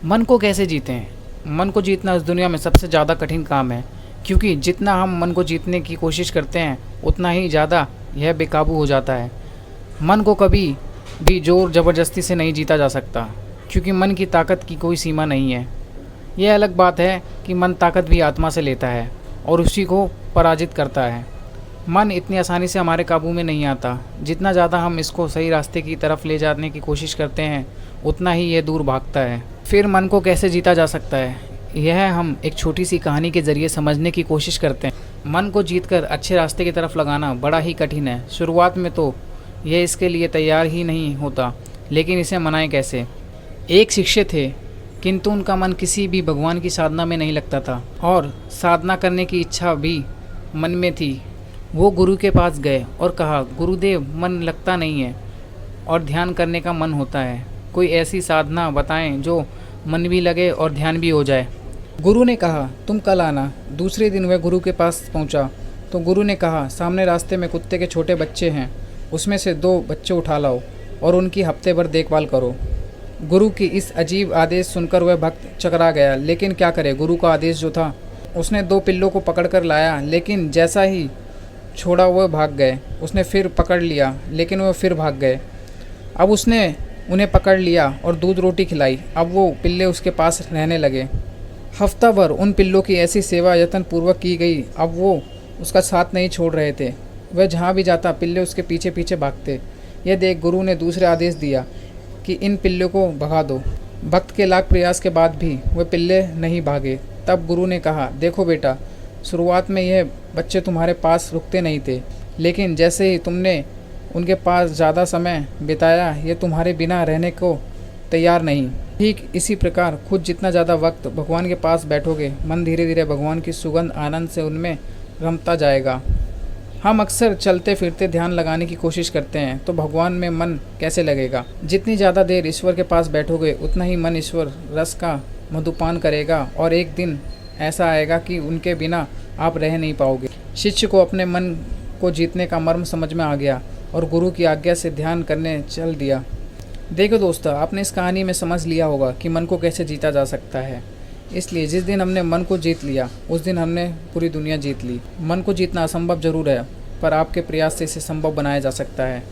मन को कैसे जीतें? मन को जीतना इस दुनिया में सबसे ज़्यादा कठिन काम है, क्योंकि जितना हम मन को जीतने की कोशिश करते हैं उतना ही ज़्यादा यह बेकाबू हो जाता है। मन को कभी भी ज़ोर ज़बरदस्ती से नहीं जीता जा सकता, क्योंकि मन की ताकत की कोई सीमा नहीं है। यह अलग बात है कि मन ताकत भी आत्मा से लेता है और उसी को पराजित करता है। मन इतनी आसानी से हमारे काबू में नहीं आता। जितना ज़्यादा हम इसको सही रास्ते की तरफ ले जाने की कोशिश करते हैं उतना ही यह दूर भागता है। फिर मन को कैसे जीता जा सकता है, यह हम एक छोटी सी कहानी के ज़रिए समझने की कोशिश करते हैं। मन को जीतकर अच्छे रास्ते की तरफ लगाना बड़ा ही कठिन है। शुरुआत में तो यह इसके लिए तैयार ही नहीं होता, लेकिन इसे मनाएं कैसे। एक शिक्षक थे, किंतु उनका मन किसी भी भगवान की साधना में नहीं लगता था और साधना करने की इच्छा भी मन में थी। वो गुरु के पास गए और कहा, गुरुदेव, मन लगता नहीं है और ध्यान करने का मन होता है। कोई ऐसी साधना बताएं जो मन भी लगे और ध्यान भी हो जाए। गुरु ने कहा, तुम कल आना। दूसरे दिन वह गुरु के पास पहुंचा तो गुरु ने कहा, सामने रास्ते में कुत्ते के छोटे बच्चे हैं, उसमें से 2 बच्चे उठा लाओ और उनकी हफ्ते भर देखभाल करो। गुरु की इस अजीब आदेश सुनकर वह भक्त चकरा गया, लेकिन क्या करे, गुरु का आदेश जो था। उसने 2 पिल्लों को पकड़ कर लाया, लेकिन जैसा ही छोड़ा वह भाग गए। उसने फिर पकड़ लिया, लेकिन वह फिर भाग गए। अब उसने उन्हें पकड़ लिया और दूध रोटी खिलाई। अब वो पिल्ले उसके पास रहने लगे। हफ्ता भर उन पिल्लों की ऐसी सेवा यत्नपूर्वक की गई। अब वो उसका साथ नहीं छोड़ रहे थे। वह जहाँ भी जाता पिल्ले उसके पीछे पीछे भागते। यह देख गुरु ने दूसरा आदेश दिया कि इन पिल्लों को भगा दो। भक्त के लाख प्रयास के बाद भी वह पिल्ले नहीं भागे। तब गुरु ने कहा, देखो बेटा, शुरुआत में यह बच्चे तुम्हारे पास रुकते नहीं थे, लेकिन जैसे ही तुमने उनके पास ज़्यादा समय बिताया, ये तुम्हारे बिना रहने को तैयार नहीं। ठीक इसी प्रकार खुद जितना ज़्यादा वक्त भगवान के पास बैठोगे, मन धीरे धीरे भगवान की सुगंध आनंद से उनमें रमता जाएगा। हम अक्सर चलते फिरते ध्यान लगाने की कोशिश करते हैं, तो भगवान में मन कैसे लगेगा। जितनी ज़्यादा देर ईश्वर के पास बैठोगे उतना ही मन ईश्वर रस का मधुपान करेगा और एक दिन ऐसा आएगा कि उनके बिना आप रह नहीं पाओगे। शिष्य को अपने मन को जीतने का मर्म समझ में आ गया और गुरु की आज्ञा से ध्यान करने चल दिया। देखो दोस्तों, आपने इस कहानी में समझ लिया होगा कि मन को कैसे जीता जा सकता है। इसलिए जिस दिन हमने मन को जीत लिया उस दिन हमने पूरी दुनिया जीत ली। मन को जीतना असंभव जरूर है, पर आपके प्रयास से इसे संभव बनाया जा सकता है।